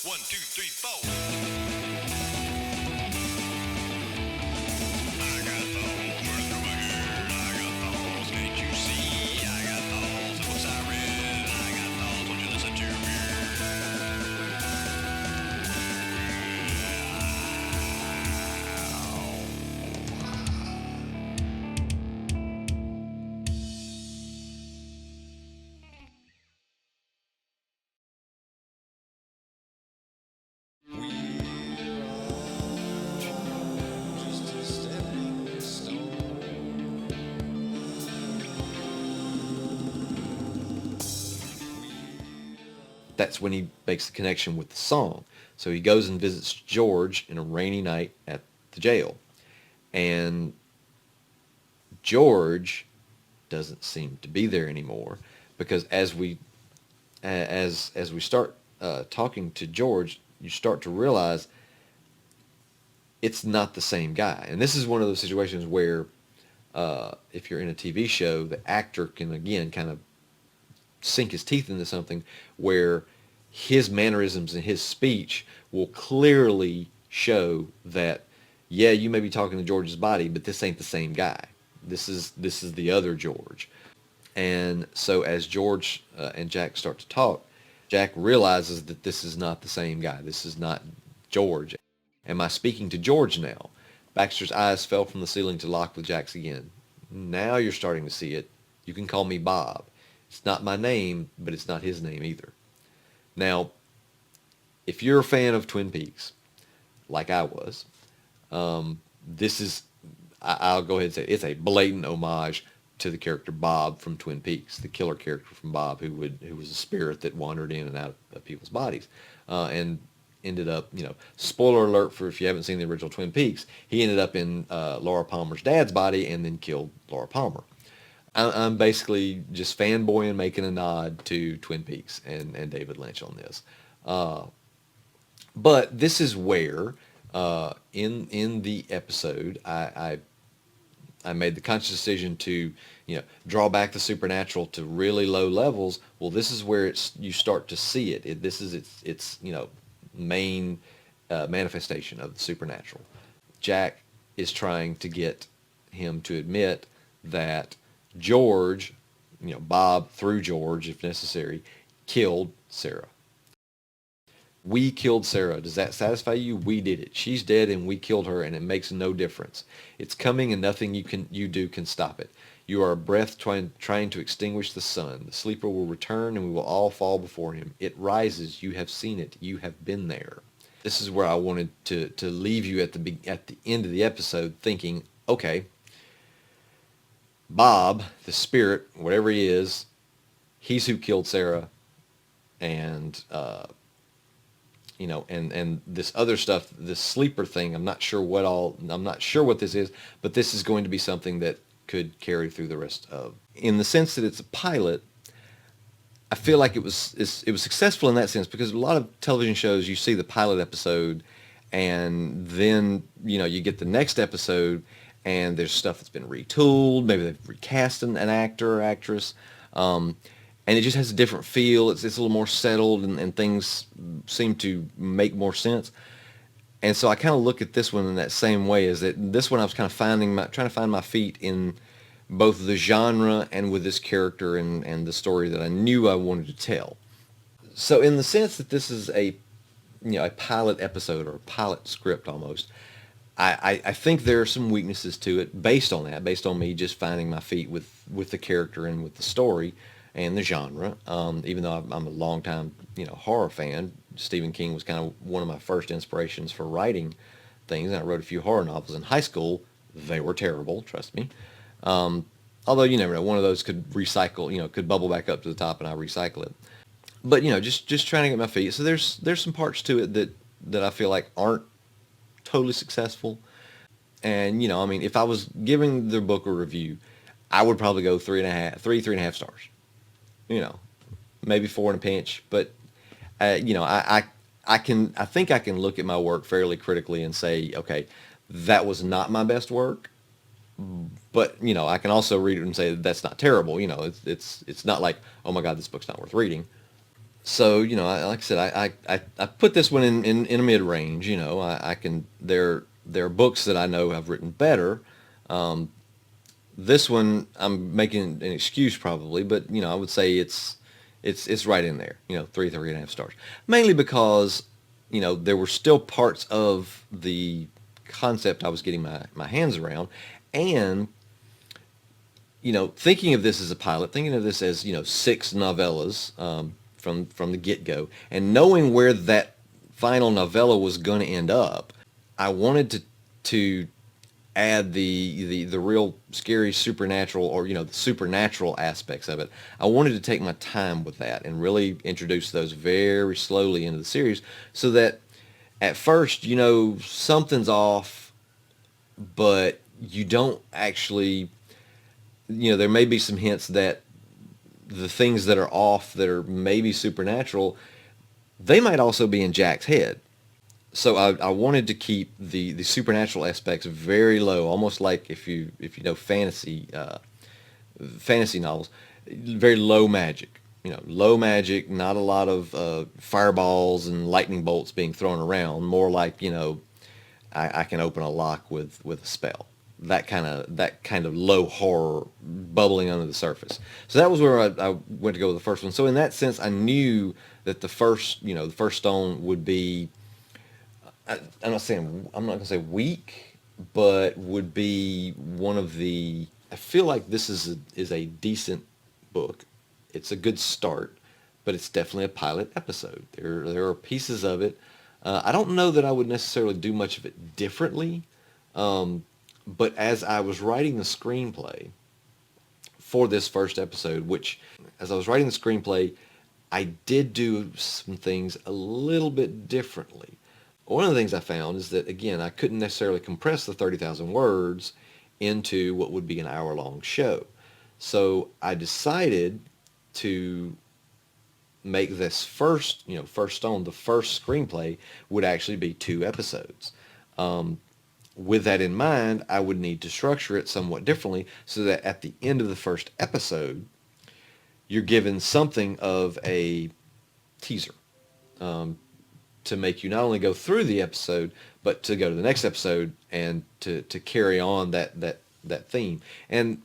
1, 2, 3, 4. I got thoughts running through my head. I got thoughts, can't you see? I got thoughts, the books I read. I got thoughts, won't you listen to me? That's when he makes the connection with the song. So he goes and visits George in a rainy night at the jail. And George doesn't seem to be there anymore because as we start talking to George, you start to realize it's not the same guy. And this is one of those situations where if you're in a TV show, the actor can again kind of sink his teeth into something where his mannerisms and his speech will clearly show that, yeah, you may be talking to George's body, but this ain't the same guy. This is the other George. And so as George and Jack start to talk, Jack realizes that this is not the same guy. This is not George. Am I speaking to George now? Baxter's eyes fell from the ceiling to lock with Jack's again. Now you're starting to see it. You can call me Bob. It's not my name, but it's not his name either. Now, if you're a fan of Twin Peaks, like I was, this is, I'll go ahead and say, it's a blatant homage to the character Bob from Twin Peaks, the killer character from Bob, who was a spirit that wandered in and out of people's bodies, and ended up, spoiler alert for if you haven't seen the original Twin Peaks, he ended up in Laura Palmer's dad's body and then killed Laura Palmer. I'm basically just fanboying, making a nod to Twin Peaks and David Lynch on this. But this is where, in the episode, I made the conscious decision to, draw back the supernatural to really low levels. Well, this is where you start to see it. This is its main manifestation of the supernatural. Jack is trying to get him to admit that George, Bob through George, if necessary, killed Sarah. We killed Sarah. Does that satisfy you? We did it. She's dead and we killed her, and it makes no difference. It's coming and nothing you do can stop it. You are a breath trying to extinguish the sun. The sleeper will return and we will all fall before him. It rises. You have seen it. You have been there. This is where I wanted to leave you at the end of the episode thinking, okay, Bob, the spirit, whatever he is, he's who killed Sarah, and and this other stuff, this sleeper thing. I'm not sure what this is, but this is going to be something that could carry through the rest of. In the sense that it's a pilot, I feel like it was successful in that sense because a lot of television shows you see the pilot episode, and then you get the next episode. And there's stuff that's been retooled. Maybe they've recast an actor or actress. And it just has a different feel. It's a little more settled and things seem to make more sense. And so I kind of look at this one in that same way, is that this one I was kind of trying to find my feet in both the genre and with this character and the story that I knew I wanted to tell. So in the sense that this is a pilot episode or a pilot script almost, I think there are some weaknesses to it based on me just finding my feet with the character and with the story and the genre. Even though I'm a longtime horror fan, Stephen King was kind of one of my first inspirations for writing things. And I wrote a few horror novels in high school. They were terrible, trust me. Although you never know, one of those could recycle, could bubble back up to the top and I recycle it. But just trying to get my feet. So there's some parts to it that I feel like aren't totally successful. And if I was giving the book a review, I would probably go 3.5 stars. Maybe 4 in a pinch. But I think I can look at my work fairly critically and say, okay, that was not my best work. But I can also read it and say that's not terrible. It's not like, oh my God, this book's not worth reading. So, like I said, I put this one in a mid range. I can there are books that I know have written better. This one I'm making an excuse probably, but I would say it's right in there. 3.5 stars, mainly because there were still parts of the concept I was getting my hands around, and thinking of this as a pilot, thinking of this as 6 novellas from the get go, and knowing where that final novella was going to end up, I wanted to add the real scary supernatural, or the supernatural aspects of it. I wanted to take my time with that and really introduce those very slowly into the series, so that at first something's off, but you don't actually, there may be some hints that the things that are off, that are maybe supernatural, they might also be in Jack's head. So I wanted to keep the supernatural aspects very low, almost like if you know fantasy novels, very low magic. Low magic, not a lot of fireballs and lightning bolts being thrown around. More like I can open a lock with a spell. That kind of low horror bubbling under the surface. So that was where I went to go with the first one. So in that sense, I knew that the first stone would be, I'm not going to say weak, but would be one of the. I feel like this is a decent book. It's a good start, but it's definitely a pilot episode. There are pieces of it. I don't know that I would necessarily do much of it differently, but as I was writing the screenplay for this first episode, which as I was writing the screenplay, I did do some things a little bit differently. One of the things I found is that, again, I couldn't necessarily compress the 30,000 words into what would be an hour-long show. So I decided to make this first stone, the first screenplay, would actually be 2 episodes. With that in mind, I would need to structure it somewhat differently, so that at the end of the first episode, you're given something of a teaser, to make you not only go through the episode, but to go to the next episode and to carry on that theme. And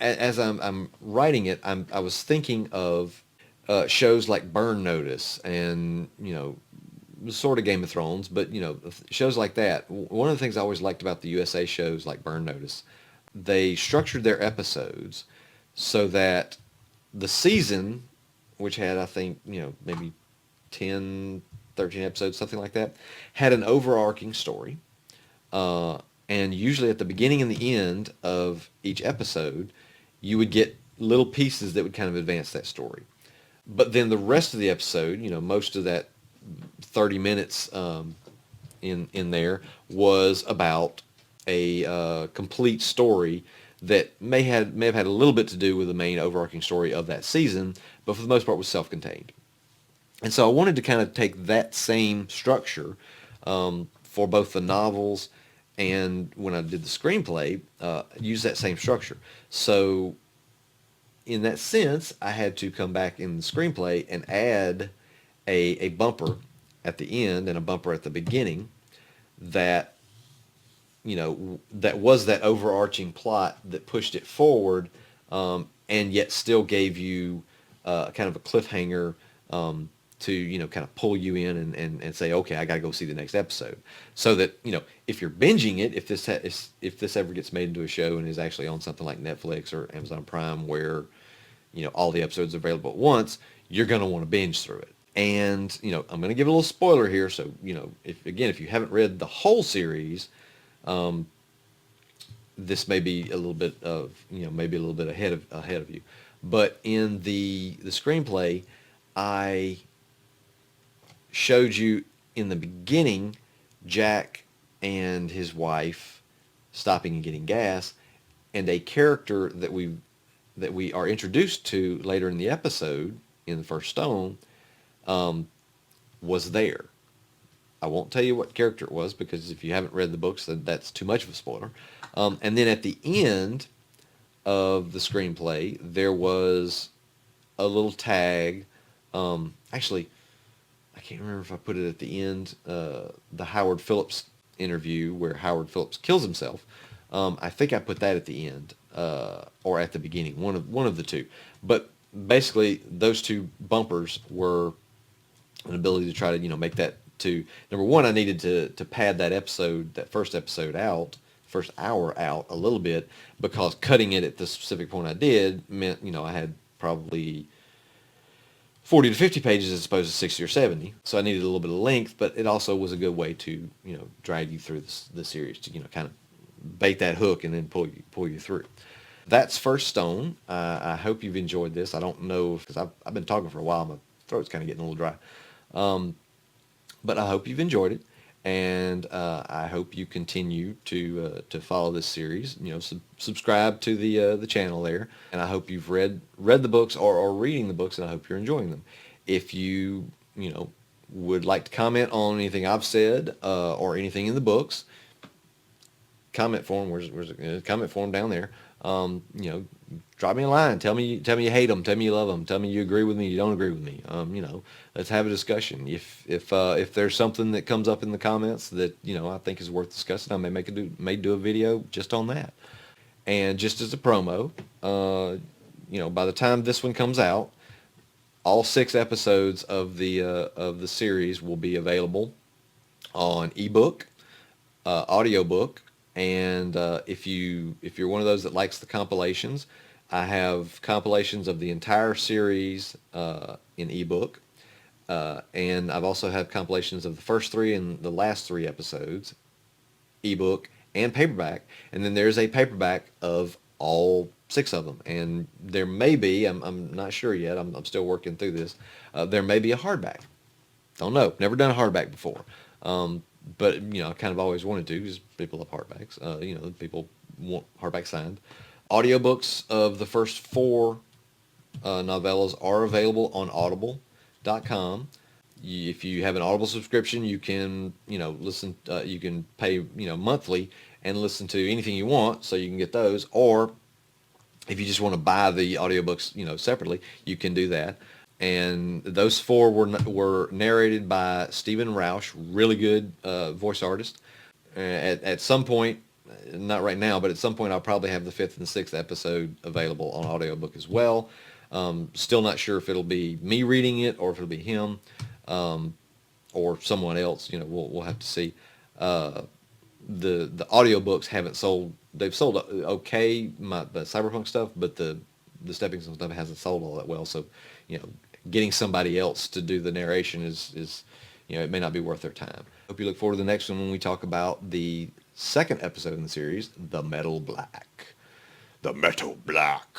as I'm writing it, I was thinking of shows like Burn Notice and sort of Game of Thrones, but shows like that. One of the things I always liked about the USA shows like Burn Notice, they structured their episodes so that the season, which had, I think, maybe 10, 13 episodes, something like that, had an overarching story. And usually at the beginning and the end of each episode, you would get little pieces that would kind of advance that story. But then the rest of the episode, most of that 30 minutes in there was about a complete story that may have had a little bit to do with the main overarching story of that season, but for the most part was self-contained. And so I wanted to kind of take that same structure for both the novels and when I did the screenplay, use that same structure. So in that sense, I had to come back in the screenplay and add a bumper at the end and a bumper at the beginning that that was that overarching plot that pushed it forward, and yet still gave you kind of a cliffhanger to kind of pull you in and say, okay, I got to go see the next episode, so that if you're binging it, if this ever gets made into a show and is actually on something like Netflix or Amazon Prime, where all the episodes are available at once, you're going to want to binge through it. And I'm going to give a little spoiler here, so if you haven't read the whole series, this may be a little bit of maybe a little bit ahead of you. But in the screenplay, I showed you in the beginning Jack and his wife stopping and getting gas, and a character that we are introduced to later in the episode in the first stone was there. I won't tell you what character it was, because if you haven't read the books, then that's too much of a spoiler. And then at the end of the screenplay, there was a little tag actually, I can't remember if I put it at the end, the Howard Phillips interview where Howard Phillips kills himself. I think I put that at the end, or at the beginning, one of the two. But basically, those two bumpers were an ability to try to, make that to, number one, I needed to pad that first episode out, first hour out a little bit, because cutting it at the specific point I did meant, I had probably 40 to 50 pages as opposed to 60 or 70. So I needed a little bit of length, but it also was a good way to, drag you through the series to, kind of bait that hook and then pull you through. That's First Stone. I hope you've enjoyed this. I don't know, because I've been talking for a while. My throat's kind of getting a little dry. But I hope you've enjoyed it, and I hope you continue to follow this series. Subscribe to the channel there, and I hope you've read the books or are reading the books, and I hope you're enjoying them. If you would like to comment on anything I've said or anything in the books, comment form. Where's it? Comment form down there. Drop me a line. Tell me you hate them. Tell me you love them. Tell me you agree with me. You don't agree with me. Let's have a discussion. If there's something that comes up in the comments that I think is worth discussing, I may do a video just on that. And just as a promo, by the time this one comes out, all 6 episodes of the series will be available on ebook, audiobook. And if you're one of those that likes the compilations, I have compilations of the entire series in ebook, and I've also have compilations of the first 3 and the last 3 episodes, ebook and paperback. And then there's a paperback of all 6 of them. And there may be, I'm not sure yet. I'm still working through this. There may be a hardback. Don't know. Never done a hardback before. But, I kind of always wanted to, because people love hardbacks. People want hardback signed. Audiobooks of the first 4 novellas are available on audible.com. If you have an Audible subscription, you can, listen, you can pay, monthly and listen to anything you want, so you can get those. Or if you just want to buy the audiobooks, separately, you can do that. And those 4 were narrated by Stephen Rausch, really good voice artist. At some point, not right now, but at some point I'll probably have the 5th and 6th episode available on audiobook as well. Still not sure if it'll be me reading it or if it'll be him or someone else. We'll have to see. The audiobooks haven't sold. They've sold okay, the Cyberpunk stuff, but the Stepping Stone stuff hasn't sold all that well. So, getting somebody else to do the narration is it may not be worth their time. Hope you look forward to the next one when we talk about the 2nd episode in the series, The Metal Black. The Metal Black.